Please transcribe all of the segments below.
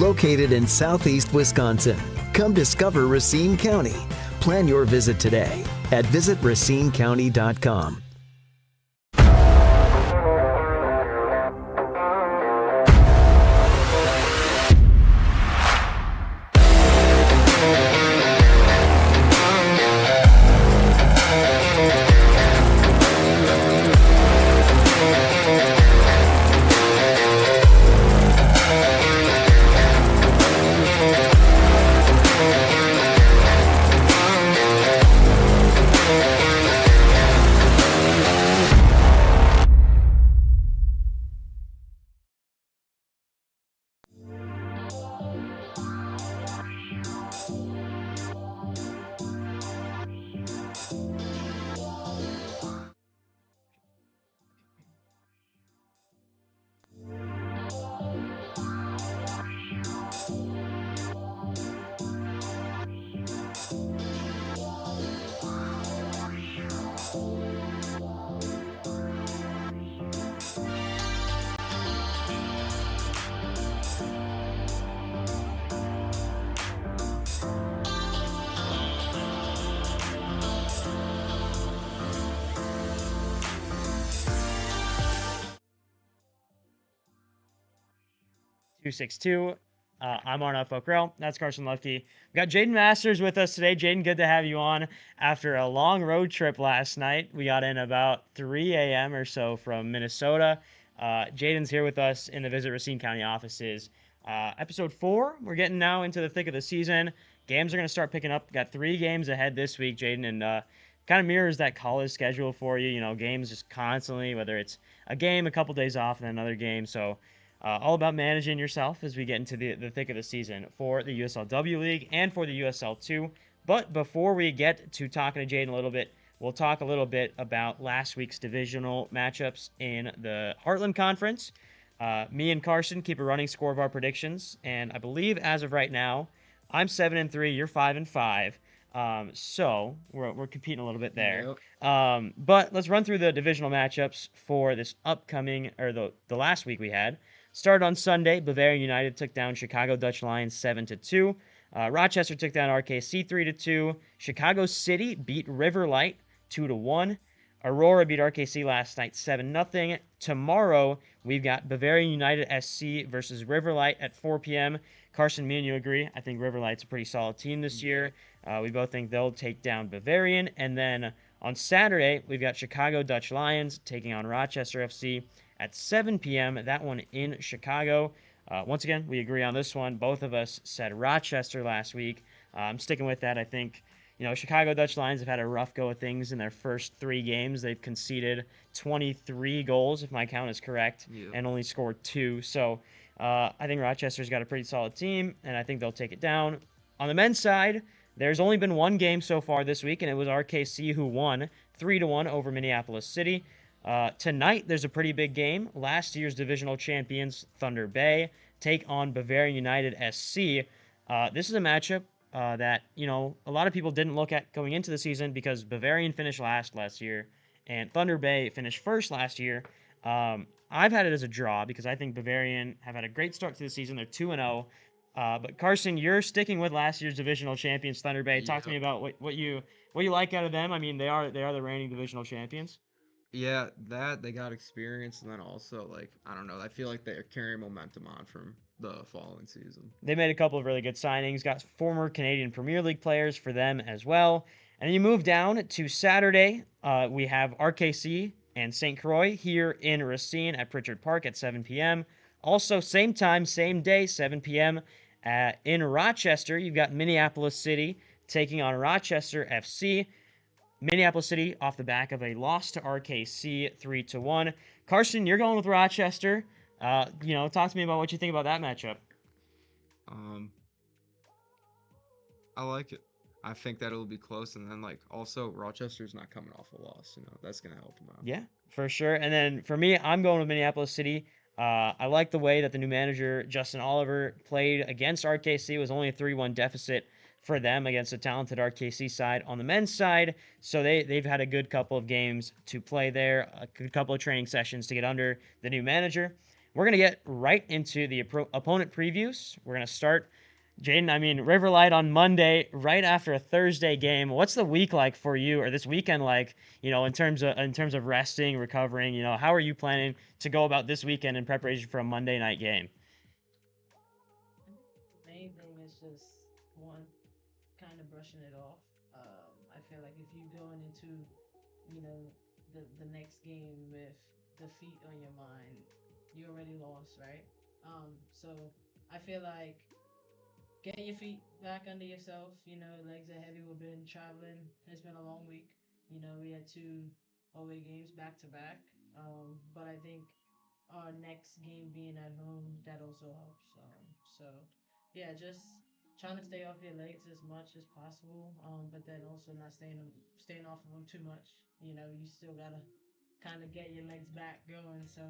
Located in southeast Wisconsin, come discover Racine County. Plan your visit today at visitracinecounty.com. I'm Arnav Pokhrel. That's Karsten Luedtke. We got Jaden Masters with us today. Jaden, good to have you on. After a long road trip last night, we got in about 3 a.m. or so from Minnesota. Jaden's here with us in the Visit Racine County offices. Episode 4, we're getting now into the thick of the season. Games are going to start picking up. Got 3 games ahead this week, Jaden, and kind of mirrors that college schedule for you. You know, games just constantly, whether it's a game, a couple days off, and another game. So all about managing yourself as we get into the thick of the season for the USLW League and for the USL2. But before we get to talking to Jaden a little bit, we'll talk a little bit about last week's divisional matchups in the Heartland Conference. Me and Karsten keep a running score of our predictions, and I believe as of right now, I'm 7-3, you're 5-5. So we're competing a little bit there. Yep. But let's run through the divisional matchups for this upcoming, or the last week we had. Started on Sunday, Bavarian United took down Chicago Dutch Lions 7-2. Rochester took down RKC 3-2. Chicago City beat River Light 2-1. Aurora beat RKC last night 7-0. Tomorrow, we've got Bavarian United SC versus River Light at 4 p.m. Karsten, me and you agree. I think River Light's a pretty solid team this year. We both think they'll take down Bavarian. And then On Saturday, we've got Chicago Dutch Lions taking on Rochester FC at 7 p.m. That one in Chicago. Once again, we agree on this one. Both of us said Rochester last week. I'm sticking with that. I think, Chicago Dutch Lions have had a rough go of things in their first 3 games. They've conceded 23 goals, if my count is correct, and only scored 2. So I think Rochester's got a pretty solid team, and I think they'll take it down. On the men's side, there's only been 1 game so far this week, and it was RKC who won 3-1 over Minneapolis City. Tonight, there's a pretty big game. Last year's divisional champions, Thunder Bay, take on Bavarian United SC. This is a matchup that, a lot of people didn't look at going into the season because Bavarian finished last year, and Thunder Bay finished first last year. I've had it as a draw because I think Bavarian have had a great start to the season. They're 2-0. But Karsten, you're sticking with last year's divisional champions, Thunder Bay. Talk to me about what you like out of them. I mean, they are the reigning divisional champions. Yeah, that they got experience, and then also I don't know. I feel like they're carrying momentum on from the following season. They made a couple of really good signings. Got former Canadian Premier League players for them as well. And then you move down to Saturday. We have RKC and St. Croix here in Racine at Pritchard Park at 7 p.m. Also, same time, same day, 7 p.m. In Rochester, you've got Minneapolis City taking on Rochester FC. Minneapolis City off the back of a loss to RKC 3-1. Karsten, you're going with Rochester. Talk to me about what you think about that matchup. I like it. I think that it'll be close, and then also Rochester's not coming off a loss. That's gonna help them out. Yeah, for sure. And then for me, I'm going with Minneapolis City. I like the way that the new manager Justin Oliver played against RKC. It was only a 3-1 deficit for them against a talented RKC side on the men's side. So they've had a good couple of games to play there, a good couple of training sessions to get under the new manager. We're going to get right into the opponent previews. We're going to start, Jaden, Riverlight on Monday, right after a Thursday game. What's the week like for you, or this weekend like, in terms of resting, recovering? How are you planning to go about this weekend in preparation for a Monday night game? The main thing is just one, kind of brushing it off. I feel like if you going into, the next game with defeat on your mind, you already lost, right? So I feel like getting your feet back under yourself, legs are heavy. We've been traveling. It's been a long week. We had 2 away games back to back. But I think our next game being at home, that also helps. So yeah, just trying to stay off your legs as much as possible. But then also not staying off of them too much. You still gotta kind of get your legs back going. So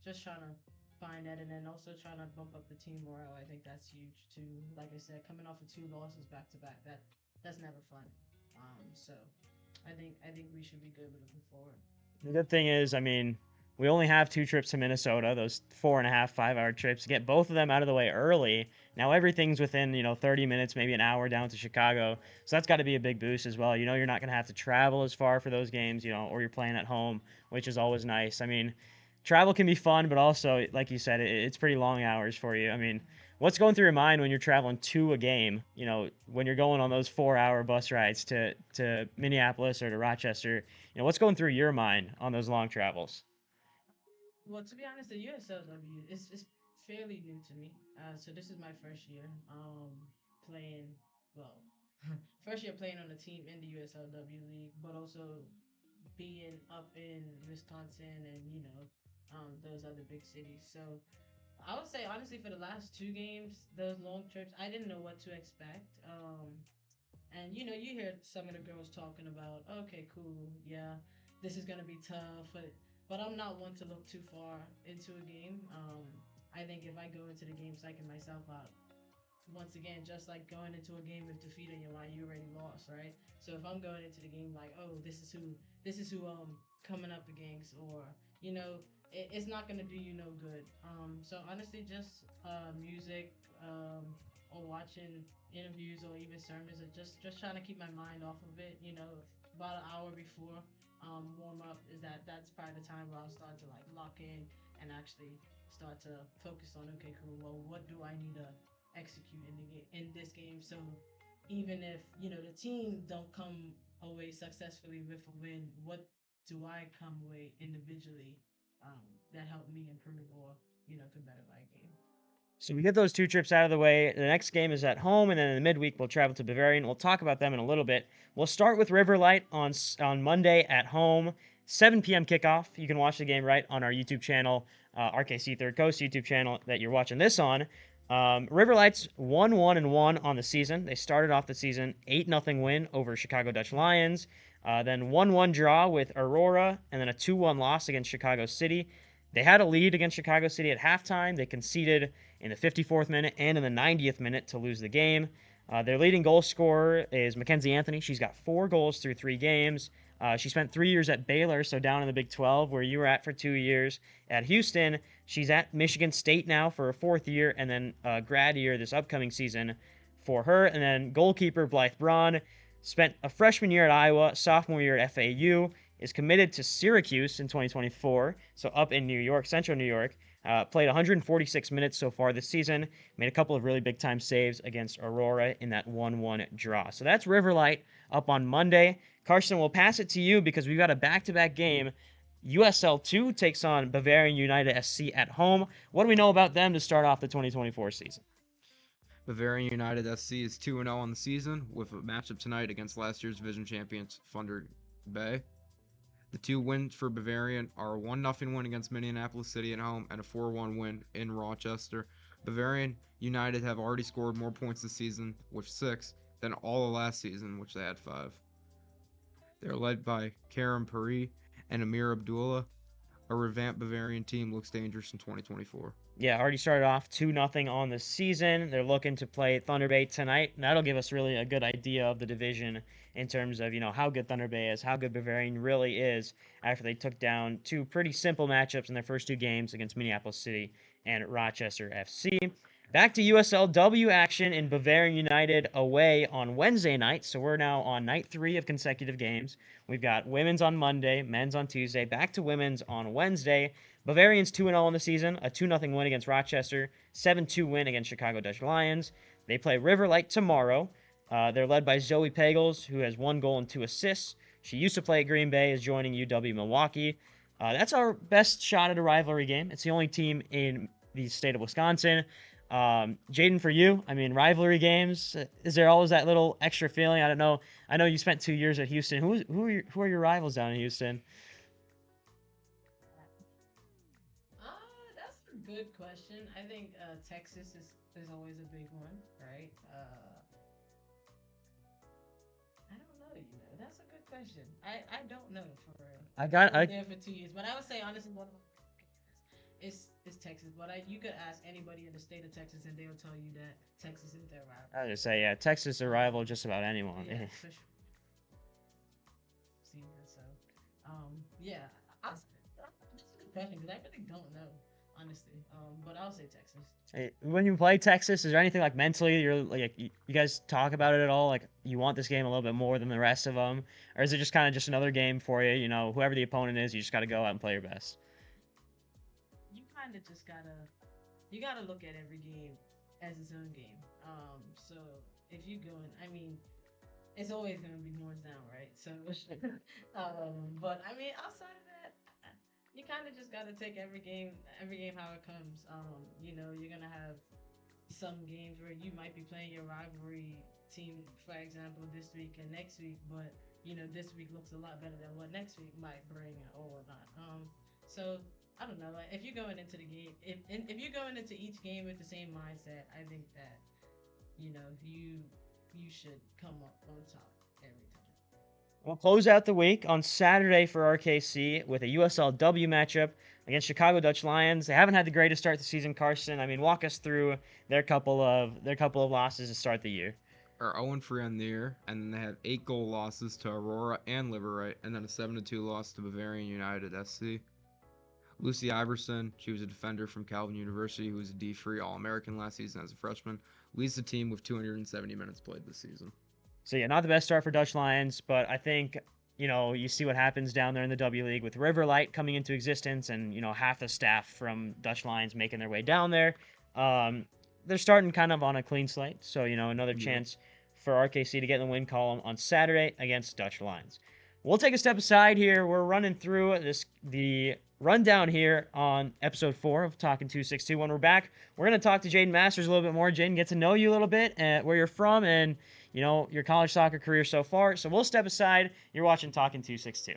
just trying to find that, and then also trying to bump up the team morale. I think that's huge too. Like I said, coming off of 2 losses back to back, that's never fun. So I think we should be good looking forward. The good thing is, we only have 2 trips to Minnesota, those 4.5, 5-hour trips. Get both of them out of the way early. Now everything's within, 30 minutes, maybe an hour down to Chicago. So that's got to be a big boost as well. You're not going to have to travel as far for those games, or you're playing at home, which is always nice. Travel can be fun, but also, like you said, it's pretty long hours for you. What's going through your mind when you're traveling to a game, when you're going on those 4-hour bus rides to Minneapolis or to Rochester? What's going through your mind on those long travels? Well, to be honest, the USLW is fairly new to me. So this is my first year playing. Well, first year playing on a team in the USLW league, but also being up in Wisconsin and those other big cities. So I would say honestly, for the last 2 games, those long trips, I didn't know what to expect. And you hear some of the girls talking about, okay, cool, yeah, this is gonna be tough, but I'm not one to look too far into a game. I think if I go into the game psyching myself out, once again, just like going into a game with defeat in your mind, you already lost, right? So if I'm going into the game like, oh, this is who I'm coming up against, or it's not gonna do you no good. So honestly, just music, or watching interviews or even sermons, or just trying to keep my mind off of it. About an hour before warm up that's probably the time where I'll start to lock in and actually start to focus on, okay, cool, well, what do I need to execute in this game? So even if the team don't come away successfully with a win, what do I come away individually that helped me improve or could better my game? So we get those two trips out of the way. The next game is at home, and then in the midweek we'll travel to Bavarian. We'll talk about them in a little bit. We'll start with River Light on Monday at home, 7 p.m. kickoff. You can watch the game right on our YouTube channel, RKC Third Coast YouTube channel that you're watching this on. River Light's 1-1-1 on the season. They started off the season 8-0 win over Chicago Dutch Lions, then 1-1 draw with Aurora, and then a 2-1 loss against Chicago City. They had a lead against Chicago City at halftime. They conceded in the 54th minute and in the 90th minute to lose the game. Their leading goal scorer is Mackenzie Anthony. She's got 4 goals through 3 games. She spent 3 years at Baylor, so down in the Big 12, where you were at for 2 years. At Houston, she's at Michigan State now for a 4th year, and then grad year this upcoming season for her. And then goalkeeper Blythe Braun spent a freshman year at Iowa, sophomore year at FAU, is committed to Syracuse in 2024, so up in New York, Central New York. Played 146 minutes so far this season, made a couple of really big-time saves against Aurora in that 1-1 draw. So that's River Light up on Monday. Karsten, we'll pass it to you because we've got a back-to-back game. USL 2 takes on Bavarian United SC at home. What do we know about them to start off the 2024 season? Bavarian United SC is 2-0 on the season with a matchup tonight against last year's division champions Thunder Bay. The 2 wins for Bavarian are a 1-0 win against Minneapolis City at home and a 4-1 win in Rochester. Bavarian United have already scored more points this season with 6 than all of last season, which they had 5. They're led by Karim Pari and Amir Abdullah. A revamped Bavarian team looks dangerous in 2024. Yeah, already started off 2-0 on the season. They're looking to play Thunder Bay tonight. And that'll give us really a good idea of the division in terms of, how good Thunder Bay is, how good Bavarian really is after they took down 2 pretty simple matchups in their first 2 games against Minneapolis City and Rochester FC. Back to USLW action in Bavarian United away on Wednesday night. So we're now on night 3 of consecutive games. We've got women's on Monday, men's on Tuesday, back to women's on Wednesday. Bavarians 2-0 in the season, a 2-0 win against Rochester, 7-2 win against Chicago Dutch Lions. They play River Light tomorrow. They're led by Zoe Pagels, who has 1 goal and 2 assists. She used to play at Green Bay, is joining UW Milwaukee. That's our best shot at a rivalry game. It's the only team in the state of Wisconsin. Jaden, for you, rivalry games, is there always that little extra feeling? I don't know. I know you spent 2 years at Houston. Who are your rivals down in Houston? That's a good question. I think Texas is always a big one, right? I don't know. That's a good question. I don't know for real. I've been there for 2 years, but I would say honestly, one of my is Texas. But you could ask anybody in the state of Texas, and they'll tell you that Texas is their rival. I would just say, yeah, Texas is a rival just about anyone. Yeah, for sure. So, yeah, that's a good question because I really don't know, honestly. But I'll say Texas. Hey, when you play Texas, is there anything like mentally you're like you guys talk about it at all? Like you want this game a little bit more than the rest of them, or is it just kind of just another game for you? Whoever the opponent is, you just got to go out and play your best. You kind of just gotta look at every game as its own game. So if you go in, it's always gonna be horns down, right? So, but outside of that, you kind of just gotta take every game how it comes. You're gonna have some games where you might be playing your rivalry team, for example, this week and next week, but this week looks a lot better than what next week might bring or whatnot. So I don't know. If you're going into the game, if you're going into each game with the same mindset, I think that you should come up on top every time. We'll close out the week on Saturday for RKC with a USLW matchup against Chicago Dutch Lions. They haven't had the greatest start to the season, Karsten. Walk us through their couple of losses to start the year. Are 0-3 on the year, and then they had 8 goal losses to Aurora and Liverite, and then a 7-2 loss to Bavarian United SC. Lucy Iverson, she was a defender from Calvin University who was a D3 All-American last season as a freshman, leads the team with 270 minutes played this season. So yeah, not the best start for Dutch Lions, but I think, you see what happens down there in the W League with River Light coming into existence and, half the staff from Dutch Lions making their way down there. They're starting kind of on a clean slate, so, another chance for RKC to get in the win column on Saturday against Dutch Lions. We'll take a step aside here. We're running through the rundown here on episode 4 of Talking 262. When we're back, we're going to talk to Jaden Masters a little bit more. Jaden, get to know you a little bit, where you're from, and your college soccer career so far. So we'll step aside. You're watching Talking 262.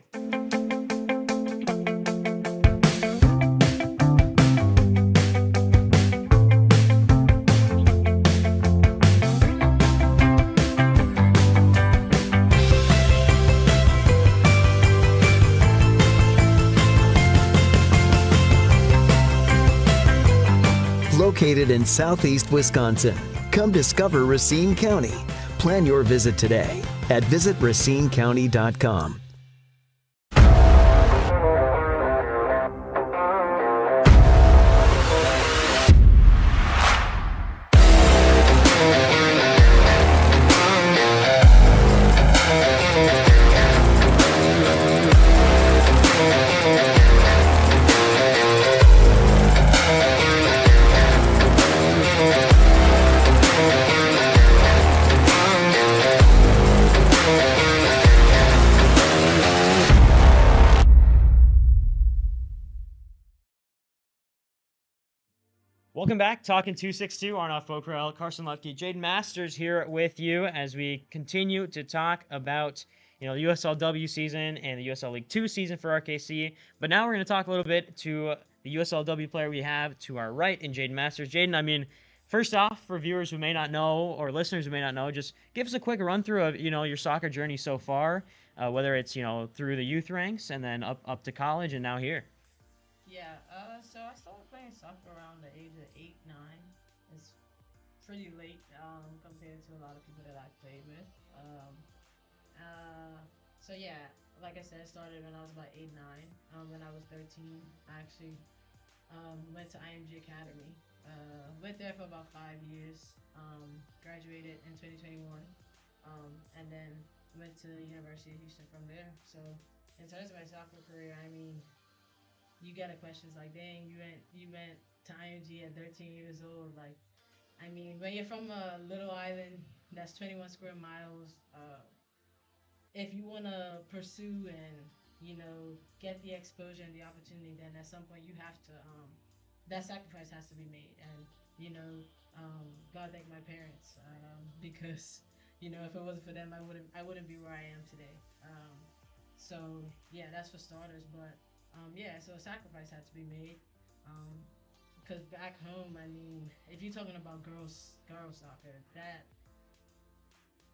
Located in southeast Wisconsin, come discover Racine County. Plan your visit today at visitracinecounty.com. Welcome back, Talking 262, Arnav, Pokhrel, Karsten, Luedtke, Jaden Masters here with you as we continue to talk about the USLW season and the USL League 2 season for RKC. But now we're going to talk a little bit to the USLW player we have to our right in Jaden Masters. Jaden, first off, for viewers who may not know or listeners who may not know, just give us a quick run through of your soccer journey so far, whether it's through the youth ranks and then up to college and now here. Yeah, so I started playing soccer around the age of 8, 9. It's pretty late compared to a lot of people that I played with. So yeah, like I said, started when I was about 8, 9. When I was 13, I actually went to IMG Academy. Went there for about 5 years. Graduated in 2021, and then went to the University of Houston from there. So in terms of my soccer career, you get questions like, dang, you went to IMG at 13 years old. Like, when you're from a little island that's 21 square miles, if you want to pursue and, get the exposure and the opportunity, then at some point you have to, that sacrifice has to be made. And, God thank my parents, because, if it wasn't for them, I wouldn't be where I am today. So yeah, that's for starters, but so a sacrifice had to be made, because back home, if you're talking about girls soccer, that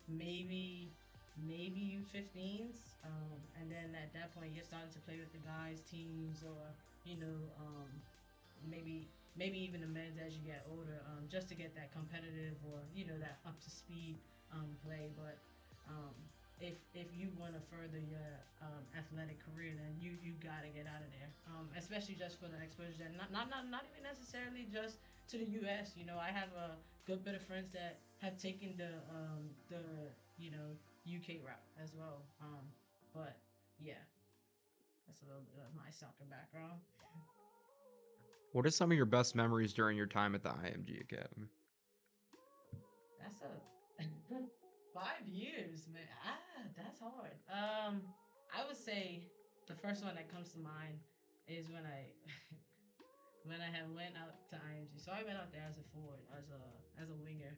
maybe U15s, and then at that point you're starting to play with the guys teams, or maybe even the men's as you get older, just to get that competitive or that up to speed play. But if you want to further your athletic career, then you gotta get out of there. Especially just for the exposure, that not even necessarily just to the U.S. I have a good bit of friends that have taken the UK route as well. But yeah, that's a little bit of my soccer background. What are some of your best memories during your time at the IMG Academy? That's a 5 years, man. That's hard. I would say the first one that comes to mind is when I had went out to IMG. So I went out there as a forward, as a winger.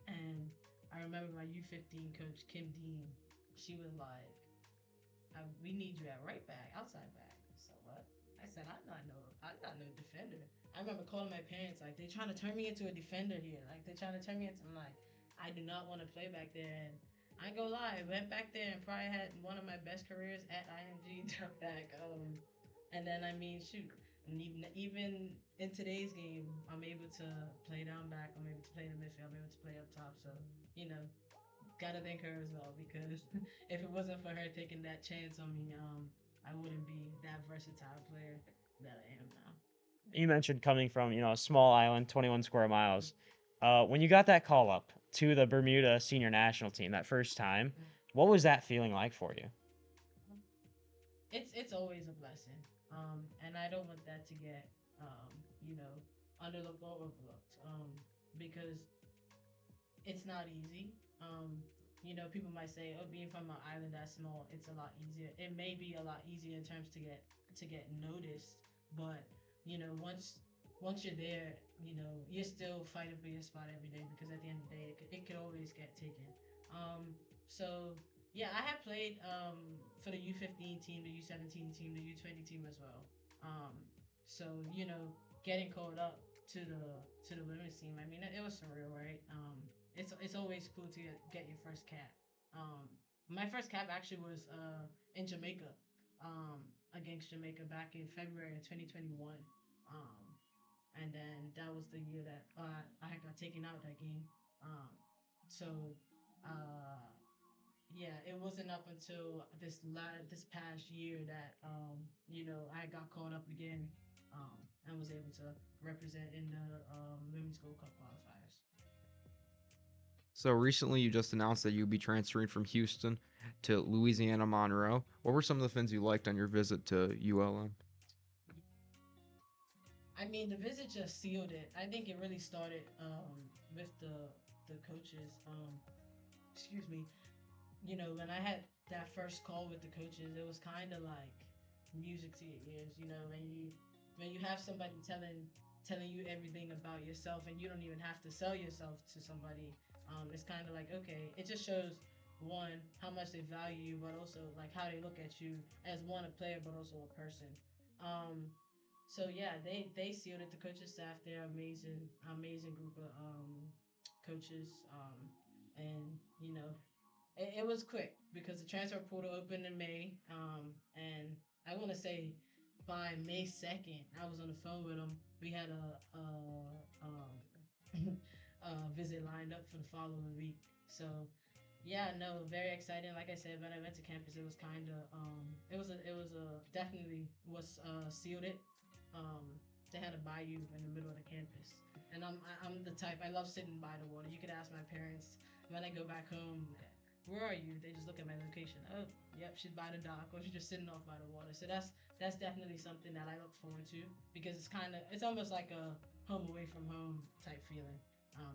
And I remember my U15 coach, Kim Dean. She was like, "We need you at right back, outside back." So what? I said, I'm not no defender. I remember calling my parents, like, they're trying to turn me into a defender here. Like, they're trying to turn me into, I'm like, I do not want to play back there. And I ain't gonna lie, I went back there and probably had one of my best careers at IMG back. And then, shoot, and even in today's game, I'm able to play down back, I'm able to play in the midfield, I'm able to play up top. So, gotta thank her as well, because if it wasn't for her taking that chance on me, I wouldn't be that versatile player that I am now. You mentioned coming from, a small island, 21 square miles. When you got that call up to the Bermuda senior national team that first time, what was that feeling like for you? It's always a blessing. And I don't want that to get, underlooked or overlooked. Because it's not easy. People might say, "Oh, being from an island that's small, it's a lot easier." It may be a lot easier in terms to get noticed, but once you're there, you're still fighting for your spot every day because at the end of the day, it could always get taken. So yeah, I have played for the U15 team, the U17 team, the U20 team as well. Um, so getting called up to the women's team, I mean, it was surreal, right? It's always cool to get your first cap. Um, my first cap actually was in Jamaica, against Jamaica back in February of 2021. Um, and then that was the year that I got taken out that game. So uh, yeah, it wasn't up until this past year that I got called up again, and was able to represent in the Women's Gold Cup qualifiers. So recently, you just announced that you'll be transferring from Houston to Louisiana Monroe. What were some of the things you liked on your visit to ULM? I mean, the visit just sealed it. I think it really started with the coaches. Excuse me. When I had that first call with the coaches, it was kind of like music to your ears. When you have somebody telling you everything about yourself, and you don't even have to sell yourself to somebody. It's kind of like, okay, it just shows one how much they value you, but also like how they look at you as one a player, but also a person. Um, so yeah, they sealed it. The coaching staff, they're amazing, amazing group of coaches. And it was quick because the transfer portal opened in May. And I want to say by May 2nd, I was on the phone with them. We had a visit lined up for the following week. So yeah, no, very exciting. Like I said, when I went to campus, it was kind of it was a definitely was sealed it. Um, they had a bayou in the middle of the campus, and I'm the type, I love sitting by the water. You could ask my parents when I go back home, where are you? They just look at my location. Oh, yep, she's by the dock, or she's just sitting off by the water. So that's definitely something that I look forward to because it's almost like a home away from home type feeling.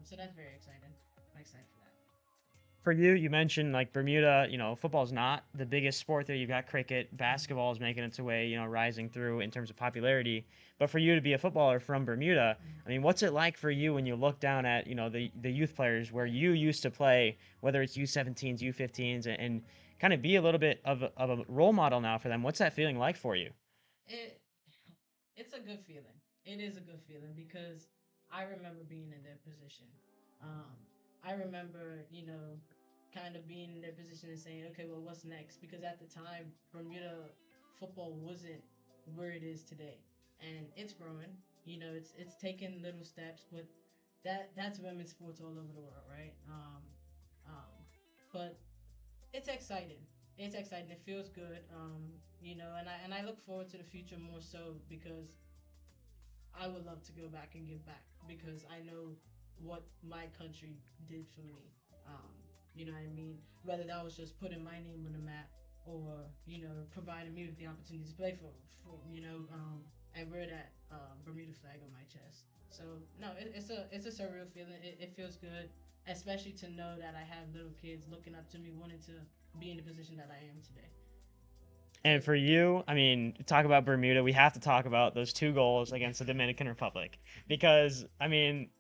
So that's very exciting. I'm excited for that. For you, you mentioned like Bermuda, football's not the biggest sport there. You've got cricket, basketball is making its way, rising through in terms of popularity. But for you to be a footballer from Bermuda, I mean, what's it like for you when you look down at, the youth players where you used to play, whether it's U17s, U15s, and kind of be a little bit of a role model now for them? What's that feeling like for you? It it's a good feeling. It is a good feeling because I remember being in their position. Um, I remember, kind of being in their position and saying, okay, well, what's next? Because at the time, Bermuda football wasn't where it is today, and it's growing. It's taking little steps, but that's women's sports all over the world, right? Um, but it's exciting. It's exciting. It feels good. And I look forward to the future more so because I would love to go back and give back because I know what my country did for me. Um, you know what I mean? Whether that was just putting my name on the map or, providing me with the opportunity to play and wear that Bermuda flag on my chest. So no, it's a surreal feeling. It feels good, especially to know that I have little kids looking up to me, wanting to be in the position that I am today. And for you, I mean, talk about Bermuda, we have to talk about those 2 goals against the Dominican Republic because, I mean,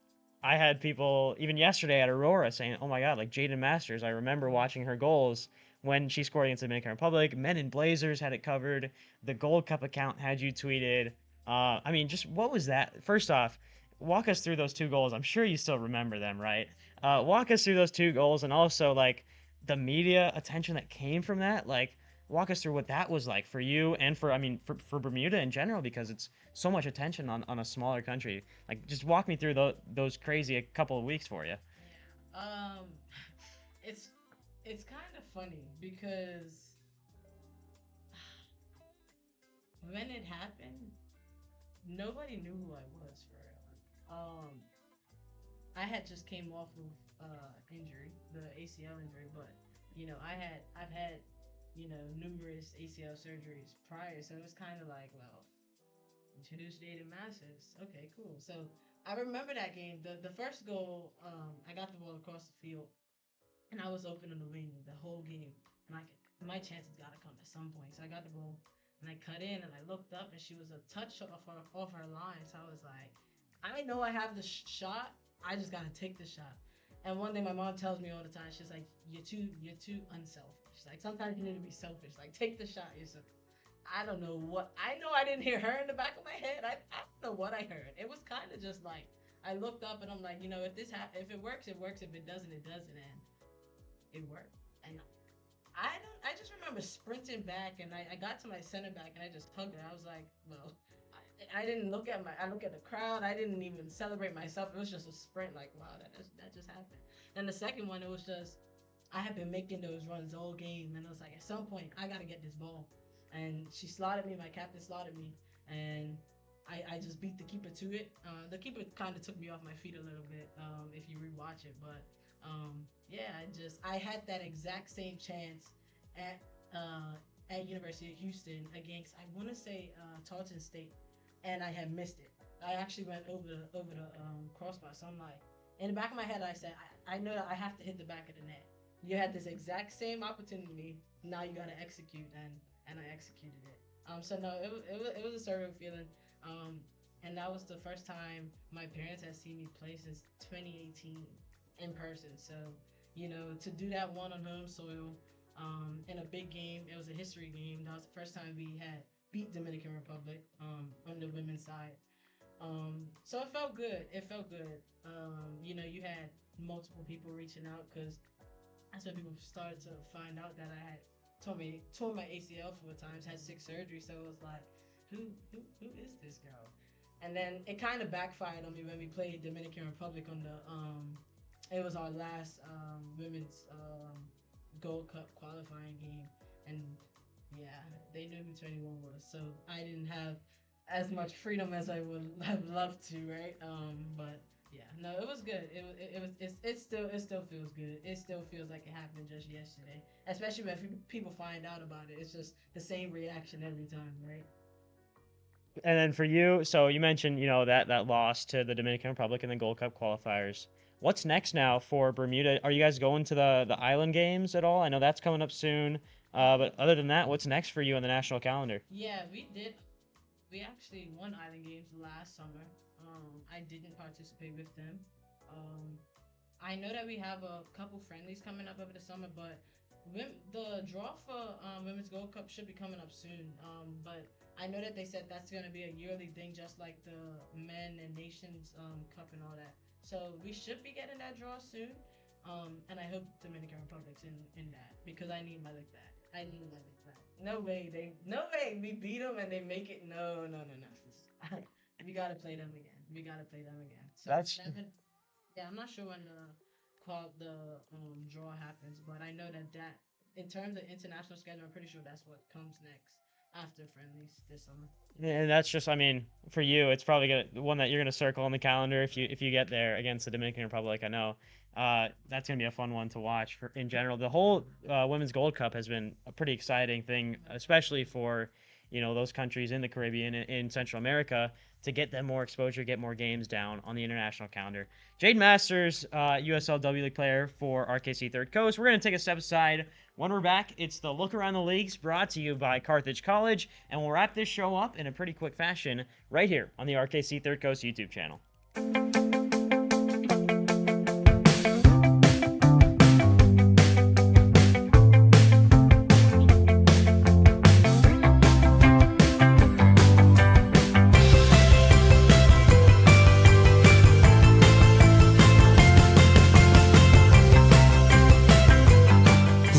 I had people even yesterday at Aurora saying, "Oh my God, like Jaden Masters." I remember watching her goals when she scored against the Dominican Republic. Men in Blazers had it covered. The Gold Cup account had you tweeted. I mean, just what was that? First off, walk us through those 2 goals. I'm sure you still remember them, right? Walk us through those 2 goals and also like the media attention that came from that. Like, walk us through what that was like for you and for Bermuda in general because it's so much attention on a smaller country. Like, just walk me through those crazy a couple of weeks for you. Yeah. It's it's kind of funny because when it happened, nobody knew who I was for real. I had just came off of injury, the ACL injury, but I've had numerous ACL surgeries prior, so it was kind of like, well, introduce Jaden Masters. Okay, cool. So I remember that game. The first goal, I got the ball across the field, and I was open on the wing the whole game. And my chances got to come at some point. So I got the ball, and I cut in, and I looked up, and she was a touch off her line. So I was like, I know I have the shot. I just got to take the shot. And one thing my mom tells me all the time, she's like, you're too unselfish. She's like, sometimes you need to be selfish. Like, take the shot yourself. I don't know what. I know I didn't hear her in the back of my head. I don't know what I heard. It was kind of just like, I looked up and I'm like, if if it works, it works. If it doesn't, it doesn't. And it worked. And I just remember sprinting back, and I got to my center back and I just hugged her. I was like, well, I didn't look at I look at the crowd. I didn't even celebrate myself. It was just a sprint. Like, wow, that just happened. And the second one, it was just, I had been making those runs all game, and it was like, at some point, I got to get this ball. And she slotted me, my captain slotted me, and I just beat the keeper to it. The keeper kind of took me off my feet a little bit, if you rewatch it. But, yeah, I had that exact same chance at University of Houston against, I want to say, Tarleton State, and I had missed it. I actually went over the crossbar, so I'm like, in the back of my head, I said, I know that I have to hit the back of the net. You had this exact same opportunity, now you got to execute, and I executed it. So no, it was a surreal feeling. And that was the first time my parents had seen me play since 2018 in person. So, to do that one on home soil, in a big game, it was a history game. That was the first time we had beat Dominican Republic, on the women's side. So it felt good. You had multiple people reaching out, because that's when people started to find out that I had tore my ACL 4 times, had 6 surgeries. So it was like, who is this girl? And then it kind of backfired on me when we played Dominican Republic on the it was our last women's Gold Cup qualifying game, and yeah, they knew who 21 was, so I didn't have as much freedom as I would have loved to, right? But yeah, no, it was good. It still feels good. It still feels like it happened just yesterday, especially when people find out about it. It's just the same reaction every time, right? And then for you, so you mentioned, that loss to the Dominican Republic in the Gold Cup qualifiers. What's next now for Bermuda? Are you guys going to the Island Games at all? I know that's coming up soon. But other than that, what's next for you on the national calendar? Yeah, we did. We actually won Island Games last summer. I didn't participate with them. I know that we have a couple friendlies coming up over the summer, but the draw for Women's Gold Cup should be coming up soon. But I know that they said that's going to be a yearly thing, just like the Men and Nations Cup and all that. So we should be getting that draw soon. And I hope Dominican Republic's in that, because I need my lick back. No way we beat them and they make it. No. We gotta play them again. So I'm not sure when the draw happens, but I know that in terms of international schedule, I'm pretty sure that's what comes next after friendlies this summer. And that's just, for you, it's probably the one that you're gonna circle on the calendar if you get there against the Dominican Republic. I know that's gonna be a fun one to watch. In general, the whole Women's Gold Cup has been a pretty exciting thing, especially for those countries in the Caribbean and in Central America, to get them more exposure, get more games down on the international calendar. Jaden Masters, USLW League player for RKC Third Coast. We're going to take a step aside. When we're back, it's the Look Around the Leagues, brought to you by Carthage College, and we'll wrap this show up in a pretty quick fashion right here on the RKC Third Coast YouTube channel.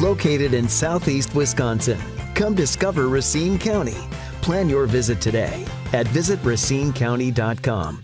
Located in southeast Wisconsin, come discover Racine County. Plan your visit today at visitracinecounty.com.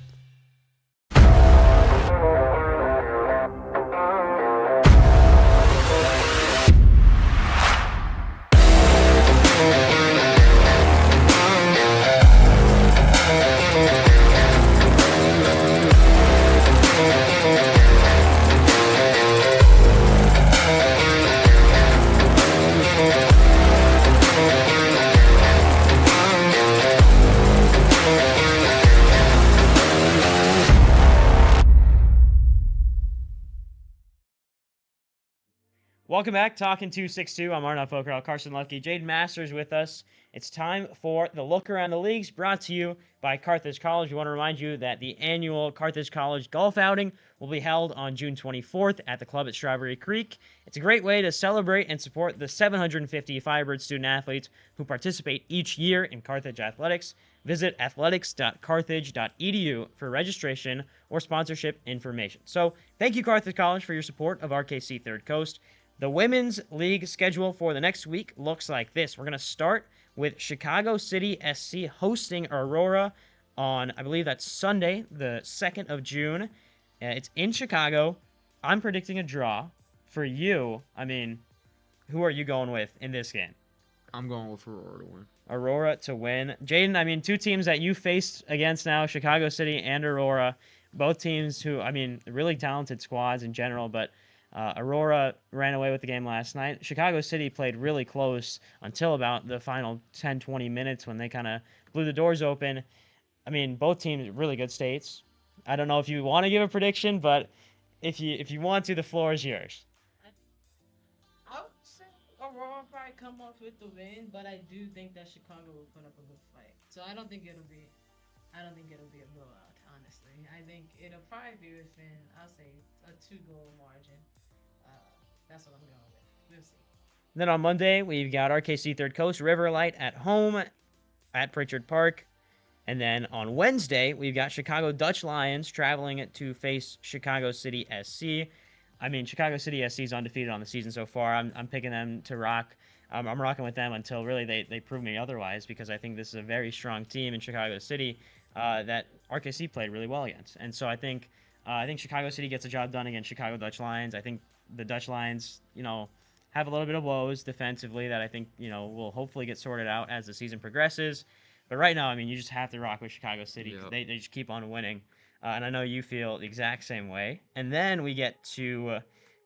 Welcome back, Talking 262. I'm Arnav, Pokhrel, Karsten, Luedtke, Jaden Masters with us. It's time for the Look Around the Leagues, brought to you by Carthage College. We want to remind you that the annual Carthage College golf outing will be held on June 24th at the club at Strawberry Creek. It's a great way to celebrate and support the 750 Firebird student-athletes who participate each year in Carthage athletics. Visit athletics.carthage.edu for registration or sponsorship information. So, thank you, Carthage College, for your support of RKC Third Coast. The Women's League schedule for the next week looks like this. We're going to start with Chicago City SC hosting Aurora on, I believe that's Sunday, the 2nd of June. It's in Chicago. I'm predicting a draw. For you, I mean, who are you going with in this game? I'm going with Aurora to win. Aurora to win. Jaden, I mean, two teams that you faced against now, Chicago City and Aurora. Both teams who, I mean, really talented squads in general, but Aurora ran away with the game last night. Chicago City played really close until about the final 10, 20 minutes when they kind of blew the doors open. I mean, both teams really good states. I don't know if you want to give a prediction, but if you want to, the floor is yours. I would say Aurora will probably come off with the win, but I do think that Chicago will put up a good fight. So I don't think it'll be a blowout, honestly. I think it'll probably be within, I'll say, a 2-goal margin. That's what I'm going with. We'll see. Then on Monday, we've got RKC Third Coast Riverlight at home at Pritchard Park. And then on Wednesday, we've got Chicago Dutch Lions traveling to face Chicago City SC. I mean, Chicago City SC is undefeated on the season so far. I'm picking them to rock. I'm rocking with them until really they prove me otherwise, because I think this is a very strong team in Chicago City that RKC played really well against. And so I think Chicago City gets the job done against Chicago Dutch Lions. I think the Dutch Lions, have a little bit of woes defensively that I think, will hopefully get sorted out as the season progresses. But right now, I mean, you just have to rock with Chicago City. Yep. They just keep on winning. And I know you feel the exact same way. And then we get to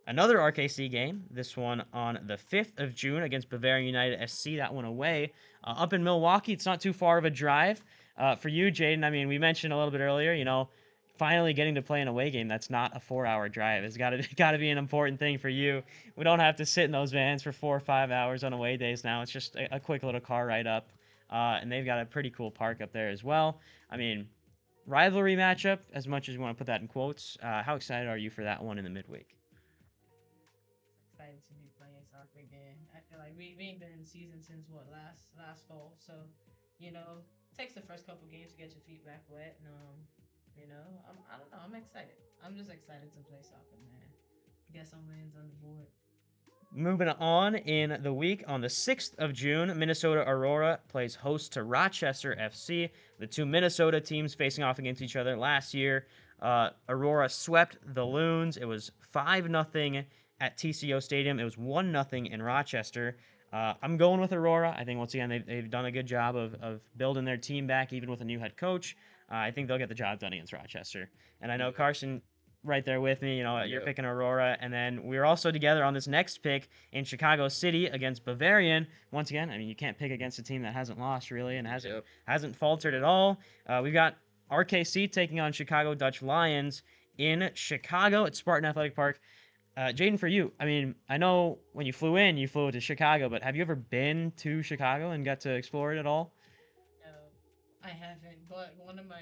another RKC game, this one on the 5th of June against Bavarian United SC. That one away. Up in Milwaukee, it's not too far of a drive. For you, Jaden, I mean, we mentioned a little bit earlier, finally getting to play an away game that's not a 4-hour drive. It's got to be an important thing for you. We don't have to sit in those vans for 4 or 5 hours on away days now. It's just a quick little car ride up. And they've got a pretty cool park up there as well. I mean, rivalry matchup, as much as you want to put that in quotes. How excited are you for that one in the midweek? Excited to be playing soccer again. I feel like we ain't been in season since last fall. So, it takes the first couple games to get your feet back wet. And, I don't know. I'm excited. I'm just excited to play soccer, man. Get some wins on the board. Moving on in the week, on the 6th of June, Minnesota Aurora plays host to Rochester FC. The two Minnesota teams facing off against each other last year. Aurora swept the Loons. It was 5-0 at TCO Stadium. It was 1-0 in Rochester. I'm going with Aurora. I think, once again, they've done a good job of building their team back, even with a new head coach. I think they'll get the job done against Rochester. And I know Karsten, right there with me, you're picking Aurora. And then we're also together on this next pick in Chicago City against Bavarian. Once again, I mean, you can't pick against a team that hasn't lost, really, and hasn't faltered at all. We've got RKC taking on Chicago Dutch Lions in Chicago at Spartan Athletic Park. Jaden, for you, I mean, I know when you flew to Chicago, but have you ever been to Chicago and got to explore it at all? No, I haven't. But one of my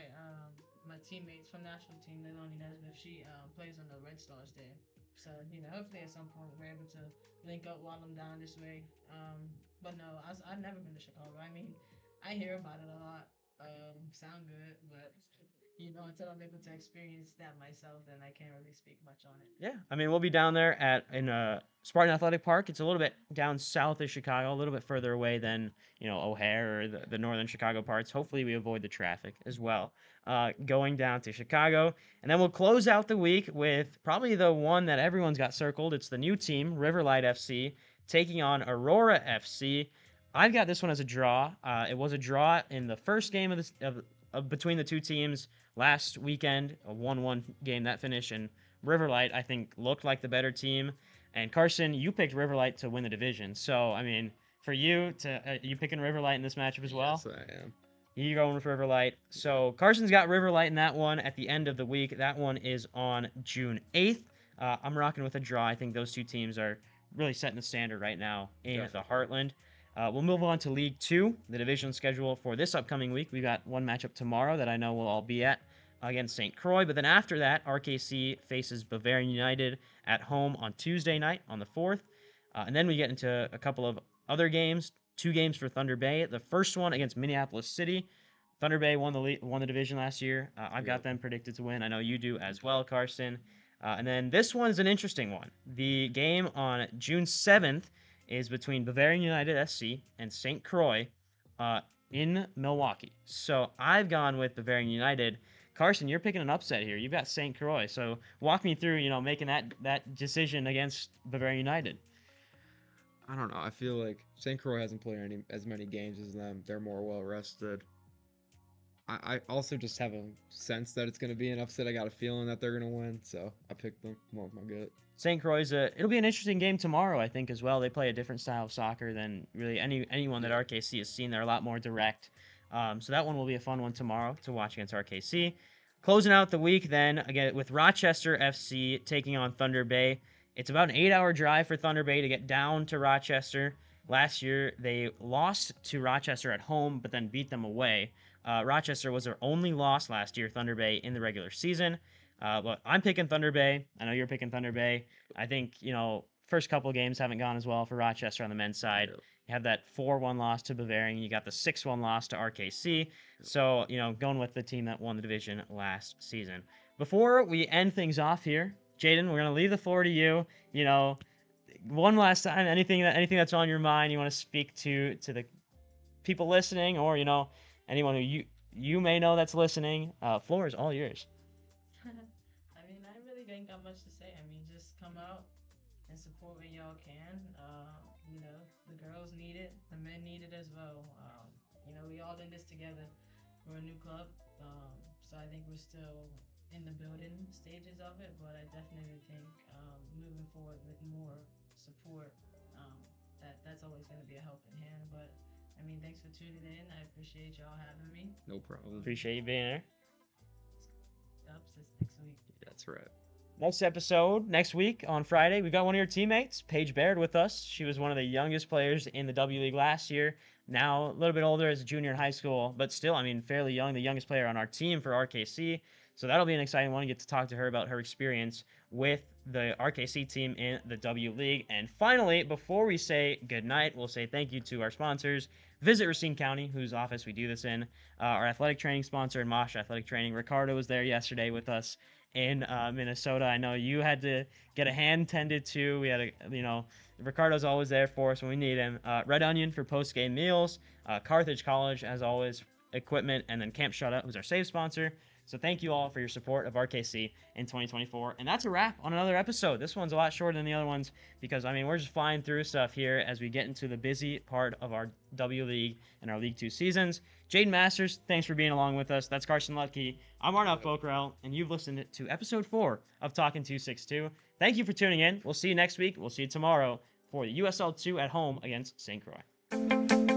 my teammates from national team, Leilani Nesbitt, she plays on the Red Stars there. So hopefully at some point we're able to link up while I'm down this way. But no, I've never been to Chicago. I mean, I hear about it a lot. Sound good, but until I'm able to experience that myself, then I can't really speak much on it. Yeah, I mean, we'll be down there in Spartan Athletic Park. It's a little bit down south of Chicago, a little bit further away than O'Hare or the northern Chicago parts. Hopefully, we avoid the traffic as well. Going down to Chicago, and then we'll close out the week with probably the one that everyone's got circled. It's the new team, Riverlight FC, taking on Aurora FC. I've got this one as a draw. It was a draw in the first game of between the two teams last weekend, a 1-1 game that finished, and Riverlight, I think, looked like the better team. And Karsten, you picked Riverlight to win the division. So, I mean, for you, you picking Riverlight in this matchup as well? Yes, I am. You're going with Riverlight. So, Karsten's got Riverlight in that one at the end of the week. That one is on June 8th. I'm rocking with a draw. I think those two teams are really setting the standard right now in the Heartland. We'll move on to League Two, the division schedule for this upcoming week. We got one matchup tomorrow that I know we'll all be at against St. Croix. But then after that, RKC faces Bavarian United at home on Tuesday night on the 4th. And then we get into a couple of other games, 2 games for Thunder Bay. The first one against Minneapolis City. Thunder Bay won the division last year. I've got them predicted to win. I know you do as well, Karsten. And then this one's an interesting one. The game on June 7th is between Bavarian United SC and St. Croix in Milwaukee. So I've gone with Bavarian United. Karsten, you're picking an upset here. You've got St. Croix. So walk me through, making that decision against Bavarian United. I don't know. I feel like St. Croix hasn't played as many games as them. They're more well rested. I also just have a sense that it's going to be an upset. I got a feeling that they're going to win, so I picked them. I'm with my gut. St. Croix, it'll be an interesting game tomorrow, I think, as well. They play a different style of soccer than really anyone that RKC has seen. They're a lot more direct. So that one will be a fun one tomorrow to watch against RKC. Closing out the week then, again, with Rochester FC taking on Thunder Bay. It's about an 8-hour drive for Thunder Bay to get down to Rochester. Last year, they lost to Rochester at home, but then beat them away. Rochester was their only loss last year, Thunder Bay, in the regular season. But I'm picking Thunder Bay. I know you're picking Thunder Bay. I think, first couple games haven't gone as well for Rochester on the men's side. You have that 4-1 loss to Bavarian. You got the 6-1 loss to RKC. So, going with the team that won the division last season. Before we end things off here, Jaden, we're going to leave the floor to you. One last time, anything that's on your mind you want to speak to the people listening, or, anyone who you may know that's listening, floor is all yours. I mean, I really ain't got much to say. I mean, just come out and support when y'all can. The girls need it, the men need it as well. We all in this together. We're a new club, so I think we're still in the building stages of it, but I definitely think moving forward with more support, that's always going to be a helping hand. But I mean, thanks for tuning in. I appreciate y'all having me. No problem. Appreciate you being there. Dubs is next week. That's right. Next episode, next week on Friday, we've got one of your teammates, Paige Baird, with us. She was one of the youngest players in the W League last year. Now a little bit older as a junior in high school, but still, fairly young, the youngest player on our team for RKC. So that'll be an exciting one to get to talk to her about her experience with the RKC team in the W League. And finally, before we say goodnight, we'll say thank you to our sponsors. Visit Racine County, whose office we do this in. Our athletic training sponsor, Mosh Athletic Training. Ricardo was there yesterday with us in Minnesota. I know you had to get a hand tended to. We had Ricardo's always there for us when we need him. Red Onion for post-game meals. Carthage College, as always, equipment. And then Camp Shutout, who's our save sponsor. So thank you all for your support of RKC in 2024. And that's a wrap on another episode. This one's a lot shorter than the other ones because, we're just flying through stuff here as we get into the busy part of our W League and our League 2 seasons. Jaden Masters, thanks for being along with us. That's Karsten Luedtke. I'm Arnav Pokhrel, and you've listened to episode 4 of Talking 262. Thank you for tuning in. We'll see you next week. We'll see you tomorrow for the USL 2 at home against St. Croix.